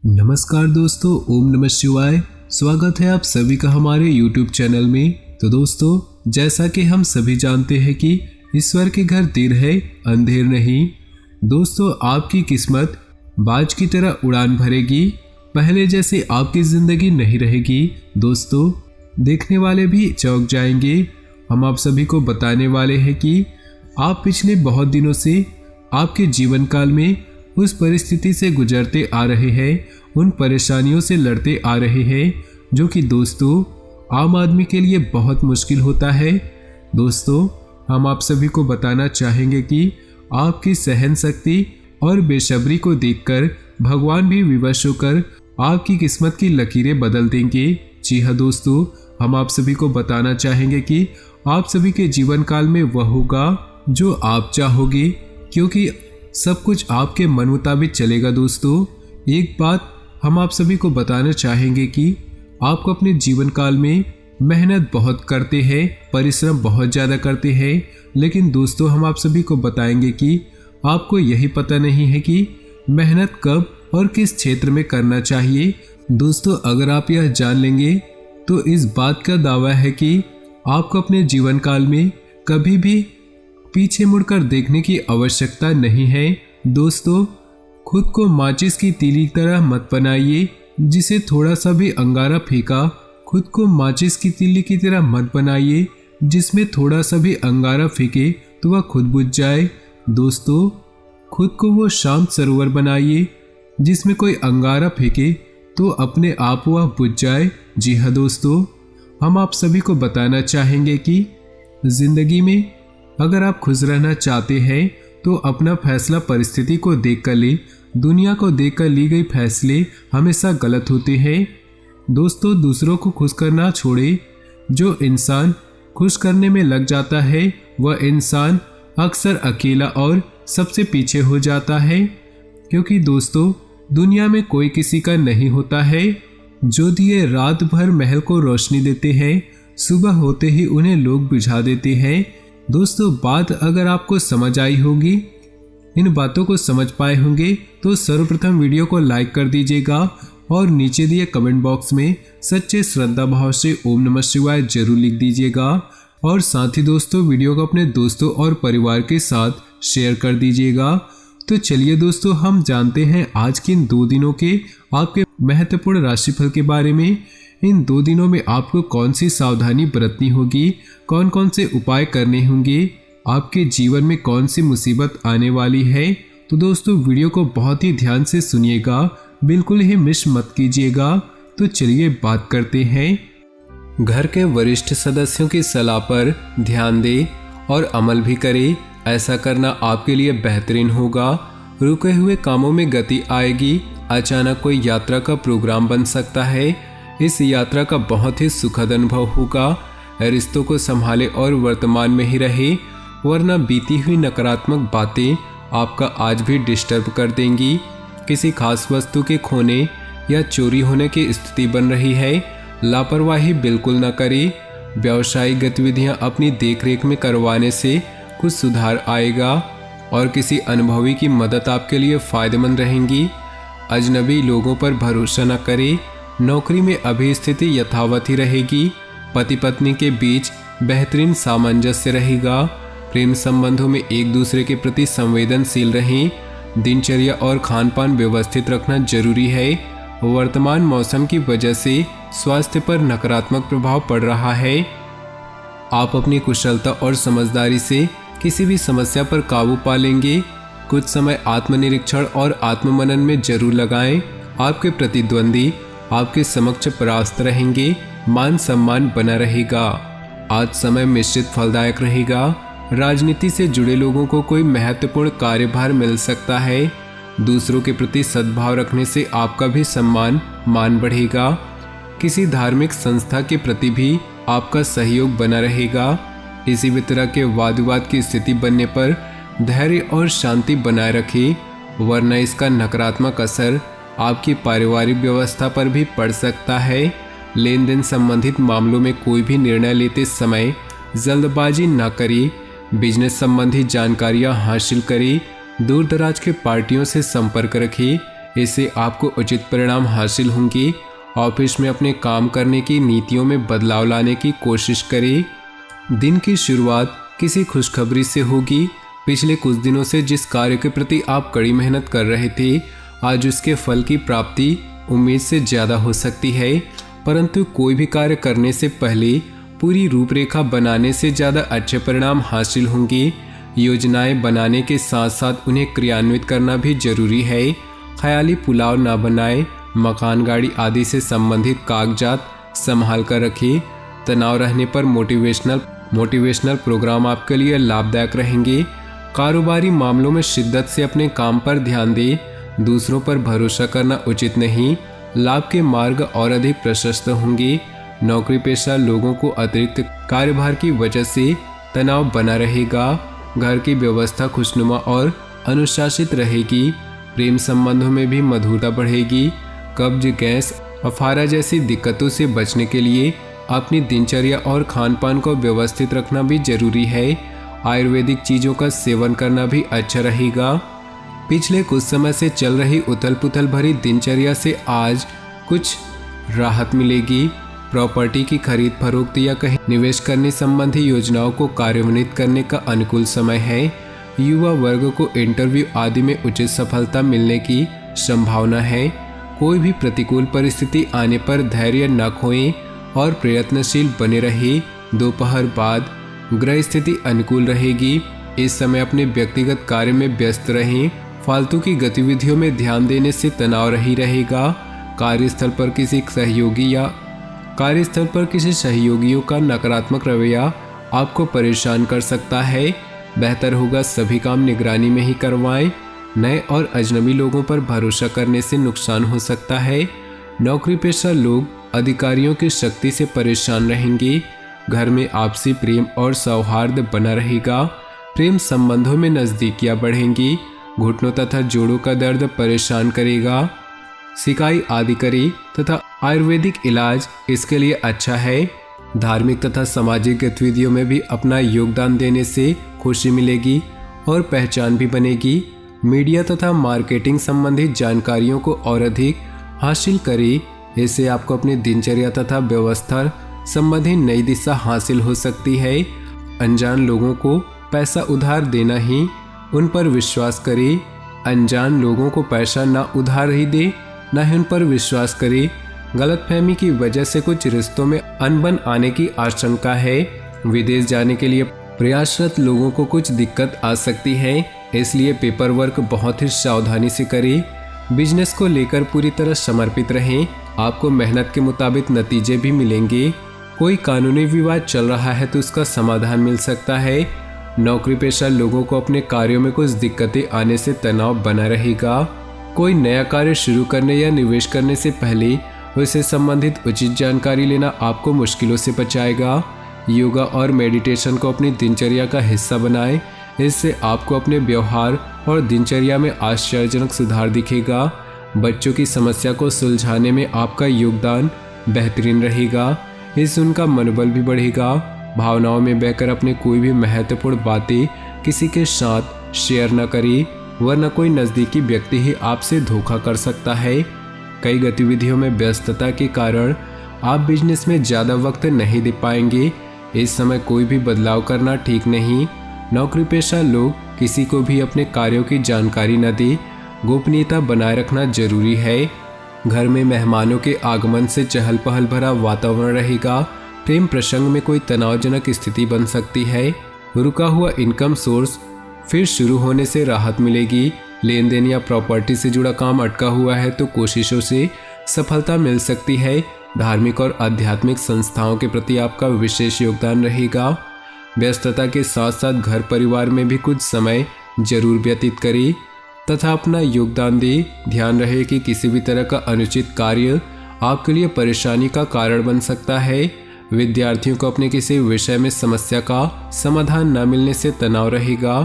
नमस्कार दोस्तों, ओम नमः शिवाय। स्वागत है आप सभी का हमारे YouTube चैनल में। तो दोस्तों, जैसा कि हम सभी जानते हैं कि ईश्वर के घर देर है अंधेर नहीं। दोस्तों, आपकी किस्मत बाज की तरह उड़ान भरेगी। पहले जैसे आपकी ज़िंदगी नहीं रहेगी। दोस्तों, देखने वाले भी चौंक जाएंगे। हम आप सभी को बताने वाले हैं कि आप पिछले बहुत दिनों से आपके जीवन काल में उस परिस्थिति से गुजरते आ रहे हैं, उन परेशानियों से लड़ते आ रहे हैं जो कि दोस्तों आम आदमी के लिए बहुत मुश्किल होता है। दोस्तों, हम आप सभी को बताना चाहेंगे कि आपकी सहन शक्ति और बेसब्री को देखकर भगवान भी विवश होकर आपकी किस्मत की लकीरें बदल देंगे। जी हाँ दोस्तों, हम आप सभी को बताना चाहेंगे कि आप सभी के जीवन काल में वह होगा जो आप चाहोगे, क्योंकि सब कुछ आपके मन मुताबिक चलेगा। दोस्तों, एक बात हम आप सभी को बताना चाहेंगे कि आप अपने जीवन काल में मेहनत बहुत करते हैं, परिश्रम बहुत ज़्यादा करते हैं, लेकिन दोस्तों हम आप सभी को बताएंगे कि आपको यही पता नहीं है कि मेहनत कब और किस क्षेत्र में करना चाहिए। दोस्तों, अगर आप यह जान लेंगे तो इस बात का दावा है कि आपको अपने जीवन काल में कभी भी पीछे मुड़कर देखने की आवश्यकता नहीं है। दोस्तों, खुद को माचिस की तीली तरह मत बनाइए जिसे थोड़ा सा भी अंगारा फेंका। खुद को माचिस की तीली की तरह मत बनाइए जिसमें थोड़ा सा भी अंगारा फेंके तो वह खुद बुझ जाए। दोस्तों, खुद को वो शांत सरोवर बनाइए जिसमें कोई अंगारा फेंके तो अपने आप वह बुझ जाए। जी हाँ दोस्तों, हम आप सभी को बताना चाहेंगे कि जिंदगी में अगर आप खुश रहना चाहते हैं तो अपना फैसला परिस्थिति को देख कर ले। दुनिया को देखकर ली गई फैसले हमेशा गलत होते हैं। दोस्तों, दूसरों को खुश करना छोड़े। जो इंसान खुश करने में लग जाता है वह इंसान अक्सर अकेला और सबसे पीछे हो जाता है, क्योंकि दोस्तों दुनिया में कोई किसी का नहीं होता है। जो दिए रात भर महल को रोशनी देते हैं, सुबह होते ही उन्हें लोग बुझा देते हैं। दोस्तों, बात अगर आपको समझ आई होगी, इन बातों को समझ पाए होंगे, तो सर्वप्रथम वीडियो को लाइक कर दीजिएगा और नीचे दिए कमेंट बॉक्स में सच्चे श्रद्धा भाव से ओम नमः शिवाय जरूर लिख दीजिएगा। और साथ ही दोस्तों, वीडियो को अपने दोस्तों और परिवार के साथ शेयर कर दीजिएगा। तो चलिए दोस्तों, हम जानते हैं आज के इन 2 दिनों के आपके महत्वपूर्ण राशिफल के बारे में। इन 2 दिनों में आपको कौन सी सावधानी बरतनी होगी, कौन कौन से उपाय करने होंगे, आपके जीवन में कौन सी मुसीबत आने वाली है। तो दोस्तों, वीडियो को बहुत ही ध्यान से सुनिएगा, बिल्कुल ही मिस मत कीजिएगा। तो चलिए बात करते हैं। घर के वरिष्ठ सदस्यों की सलाह पर ध्यान दें और अमल भी करें। ऐसा करना आपके लिए बेहतरीन होगा। रुके हुए कामों में गति आएगी। अचानक कोई यात्रा का प्रोग्राम बन सकता है। इस यात्रा का बहुत ही सुखद अनुभव होगा। रिश्तों को संभाले और वर्तमान में ही रहे, वरना बीती हुई नकारात्मक बातें आपका आज भी डिस्टर्ब कर देंगी। किसी खास वस्तु के खोने या चोरी होने की स्थिति बन रही है। लापरवाही बिल्कुल न करें। व्यावसायिक गतिविधियां अपनी देखरेख में करवाने से कुछ सुधार आएगा और किसी अनुभवी की मदद आपके लिए फायदेमंद रहेंगी। अजनबी लोगों पर भरोसा न करें। नौकरी में अभी स्थिति यथावत ही रहेगी। पति पत्नी के बीच बेहतरीन सामंजस्य रहेगा। प्रेम संबंधों में एक दूसरे के प्रति संवेदनशील रहें। दिनचर्या और खान पान व्यवस्थित रखना जरूरी है। वर्तमान मौसम की वजह से स्वास्थ्य पर नकारात्मक प्रभाव पड़ रहा है। आप अपनी कुशलता और समझदारी से किसी भी समस्या पर काबू पा लेंगे। कुछ समय आत्मनिरीक्षण और आत्ममनन में जरूर लगाएं। आपके प्रतिद्वंदी आपके समक्ष परास्त रहेंगे। मान सम्मान बना रहेगा। आज समय मिश्रित फलदायक रहेगा। राजनीति से जुड़े लोगों को कोई महत्वपूर्ण कार्यभार मिल सकता है। दूसरों के प्रति सद्भाव रखने से आपका भी सम्मान मान बढ़ेगा। किसी धार्मिक संस्था के प्रति भी आपका सहयोग बना रहेगा। किसी भी तरह के वाद विवाद की स्थिति बनने पर धैर्य और शांति बनाए रखें, वरना इसका नकारात्मक असर आपकी पारिवारिक व्यवस्था पर भी पड़ सकता है। लेन देन संबंधित मामलों में कोई भी निर्णय लेते समय जल्दबाजी न करें। बिजनेस संबंधी जानकारियां हासिल करें। दूर दराज के पार्टियों से संपर्क रखें। इससे आपको उचित परिणाम हासिल होंगे। ऑफिस में अपने काम करने की नीतियों में बदलाव लाने की कोशिश करें। दिन की शुरुआत किसी खुशखबरी से होगी। पिछले कुछ दिनों से जिस कार्य के प्रति आप कड़ी मेहनत कर रहे थे, आज उसके फल की प्राप्ति उम्मीद से ज़्यादा हो सकती है। परंतु कोई भी कार्य करने से पहले पूरी रूपरेखा बनाने से ज़्यादा अच्छे परिणाम हासिल होंगे। योजनाएं बनाने के साथ साथ उन्हें क्रियान्वित करना भी जरूरी है। ख्याली पुलाव ना बनाएं। मकान, गाड़ी आदि से संबंधित कागजात संभाल कर रखें। तनाव रहने पर मोटिवेशनल प्रोग्राम आपके लिए लाभदायक रहेंगे। कारोबारी मामलों में शिद्दत से अपने काम पर ध्यान दें। दूसरों पर भरोसा करना उचित नहीं। लाभ के मार्ग और अधिक प्रशस्त होंगे। नौकरी पेशा लोगों को अतिरिक्त कार्यभार की वजह से तनाव बना रहेगा। घर की व्यवस्था खुशनुमा और अनुशासित रहेगी। प्रेम संबंधों में भी मधुरता बढ़ेगी। कब्ज, गैस, अफारा जैसी दिक्कतों से बचने के लिए अपनी दिनचर्या और खान पान को व्यवस्थित रखना भी जरूरी है। आयुर्वेदिक चीज़ों का सेवन करना भी अच्छा रहेगा। पिछले कुछ समय से चल रही उथल पुथल भरी दिनचर्या से आज कुछ राहत मिलेगी। प्रॉपर्टी की खरीद फरोख्त या कहीं निवेश करने संबंधी योजनाओं को कार्यान्वित करने का अनुकूल समय है। युवा वर्ग को इंटरव्यू आदि में उचित सफलता मिलने की संभावना है। कोई भी प्रतिकूल परिस्थिति आने पर धैर्य न खोएं और प्रयत्नशील बने रहे। दोपहर बाद ग्रह स्थिति अनुकूल रहेगी। इस समय अपने व्यक्तिगत कार्य में व्यस्त रहें। फालतू की गतिविधियों में ध्यान देने से तनाव ही रहेगा। कार्यस्थल पर किसी सहयोगियों का नकारात्मक रवैया आपको परेशान कर सकता है। बेहतर होगा सभी काम निगरानी में ही करवाएं। नए और अजनबी लोगों पर भरोसा करने से नुकसान हो सकता है। नौकरी पेशा लोग अधिकारियों की शक्ति से परेशान रहेंगे। घर में आपसी प्रेम और सौहार्द बना रहेगा। प्रेम संबंधों में नजदीकियां बढ़ेंगी। घुटनों तथा जोड़ों का दर्द परेशान करेगा। सिकाई आदि करें तथा आयुर्वेदिक इलाज इसके लिए अच्छा है। धार्मिक तथा सामाजिक गतिविधियों में भी अपना योगदान देने से खुशी मिलेगी और पहचान भी बनेगी। मीडिया तथा मार्केटिंग संबंधित जानकारियों को और अधिक हासिल करें। इससे आपको अपनी दिनचर्या तथा व्यवस्था संबंधी नई दिशा हासिल हो सकती है। अनजान लोगों को पैसा उधार देना ही उन पर विश्वास करें। अनजान लोगों को पैसा ना उधार ही दे, ना ही उन पर विश्वास करें। गलतफहमी की वजह से कुछ रिश्तों में अनबन आने की आशंका है। विदेश जाने के लिए प्रयासरत लोगों को कुछ दिक्कत आ सकती है, इसलिए पेपर वर्क बहुत ही सावधानी से करें। बिजनेस को लेकर पूरी तरह समर्पित रहें। आपको मेहनत के मुताबिक नतीजे भी मिलेंगे। कोई कानूनी विवाद चल रहा है तो उसका समाधान मिल सकता है। नौकरी पेशा लोगों को अपने कार्यों में कुछ दिक्कतें आने से तनाव बना रहेगा। कोई नया कार्य शुरू करने या निवेश करने से पहले उससे संबंधित उचित जानकारी लेना आपको मुश्किलों से बचाएगा। योगा और मेडिटेशन को अपनी दिनचर्या का हिस्सा बनाएं। इससे आपको अपने व्यवहार और दिनचर्या में आश्चर्यजनक सुधार दिखेगा। बच्चों की समस्या को सुलझाने में आपका योगदान बेहतरीन रहेगा। इससे उनका मनोबल भी बढ़ेगा। भावनाओं में बहकर अपने कोई भी महत्वपूर्ण बातें किसी के साथ शेयर न करें, वरना कोई नज़दीकी व्यक्ति ही आपसे धोखा कर सकता है। कई गतिविधियों में व्यस्तता के कारण आप बिजनेस में ज़्यादा वक्त नहीं दे पाएंगे। इस समय कोई भी बदलाव करना ठीक नहीं। नौकरी पेशा लोग किसी को भी अपने कार्यों की जानकारी न दें। गोपनीयता बनाए रखना जरूरी है। घर में मेहमानों के आगमन से चहल पहल भरा वातावरण रहेगा। प्रेम प्रसंग में कोई तनावजनक स्थिति बन सकती है। रुका हुआ इनकम सोर्स फिर शुरू होने से राहत मिलेगी। लेन देन या प्रॉपर्टी से जुड़ा काम अटका हुआ है तो कोशिशों से सफलता मिल सकती है। धार्मिक और आध्यात्मिक संस्थाओं के प्रति आपका विशेष योगदान रहेगा। व्यस्तता के साथ साथ घर परिवार में भी कुछ समय जरूर व्यतीत करें तथा अपना योगदान दें। ध्यान रहे कि किसी भी तरह का अनुचित कार्य आपके लिए परेशानी का कारण बन सकता है। विद्यार्थियों को अपने किसी विषय में समस्या का समाधान न मिलने से तनाव रहेगा।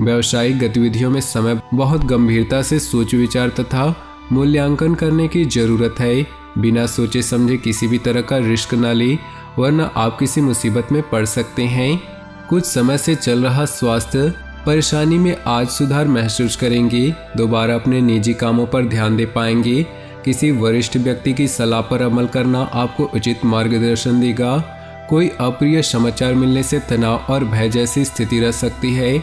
व्यावसायिक गतिविधियों में समय बहुत गंभीरता से सोच विचार तथा मूल्यांकन करने की जरूरत है। बिना सोचे समझे किसी भी तरह का रिस्क न ले, वरना आप किसी मुसीबत में पड़ सकते हैं। कुछ समय से चल रहा स्वास्थ्य परेशानी में आज सुधार महसूस करेंगे। दोबारा अपने निजी कामों पर ध्यान दे पाएंगे। किसी वरिष्ठ व्यक्ति की सलाह पर अमल करना आपको उचित मार्गदर्शन देगा। कोई अप्रिय समाचार मिलने से तनाव और भय जैसी स्थिति रह सकती है।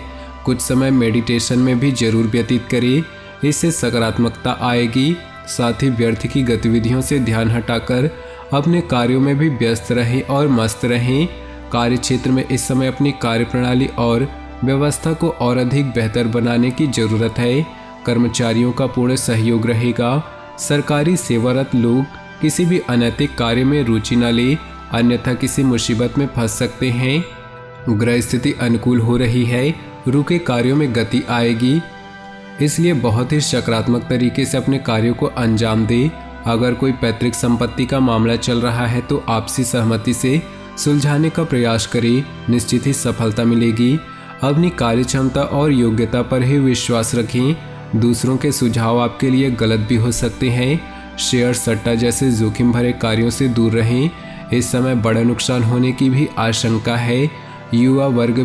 कुछ समय मेडिटेशन में भी जरूर व्यतीत करें, इससे सकारात्मकता आएगी। साथ ही व्यर्थ की गतिविधियों से ध्यान हटाकर अपने कार्यों में भी व्यस्त रहें और मस्त रहें। कार्य क्षेत्र में इस समय अपनी कार्यप्रणाली और व्यवस्था को और अधिक बेहतर बनाने की जरूरत है। कर्मचारियों का पूर्ण सहयोग रहेगा। सरकारी सेवारत लोग किसी भी अनैतिक कार्य में रुचि न ले, अन्यथा किसी मुसीबत में फंस सकते हैं। ग्रह स्थिति अनुकूल हो रही है, रुके कार्यों में गति आएगी, इसलिए बहुत ही सकारात्मक तरीके से अपने कार्यों को अंजाम दे। अगर कोई पैतृक संपत्ति का मामला चल रहा है तो आपसी सहमति से सुलझाने का प्रयास करें, निश्चित ही सफलता मिलेगी। अपनी कार्य क्षमता और योग्यता पर ही विश्वास रखें। दूसरों के सुझाव आपके लिए गलत भी हो सकते हैं। शेयर सट्टा जैसे जोखिम भरे कार्यों से दूर रहें, इस समय बड़ा नुकसान होने की भी आशंका है। युवा वर्ग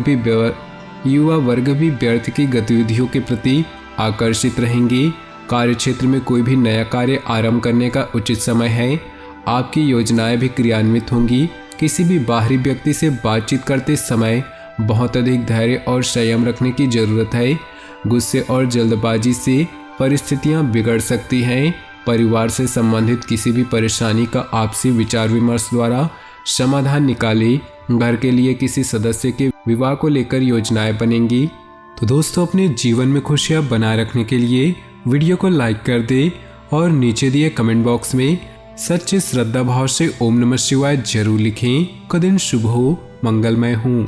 भी व्यर्थ की गतिविधियों के प्रति आकर्षित रहेंगे। कार्य क्षेत्र में कोई भी नया कार्य आरंभ करने का उचित समय है। आपकी योजनाएं भी क्रियान्वित होंगी। किसी भी बाहरी व्यक्ति से बातचीत करते समय बहुत अधिक धैर्य और संयम रखने की जरूरत है। गुस्से और जल्दबाजी से परिस्थितियां बिगड़ सकती हैं। परिवार से संबंधित किसी भी परेशानी का आपसी विचार विमर्श द्वारा समाधान निकालें। घर के लिए किसी सदस्य के विवाह को लेकर योजनाएं बनेंगी। तो दोस्तों, अपने जीवन में खुशियां बनाए रखने के लिए वीडियो को लाइक कर दें और नीचे दिए कमेंट बॉक्स में सच्चे श्रद्धा भाव से ओम नमः शिवाय जरूर लिखें। का दिन शुभ हो, मंगलमय हो।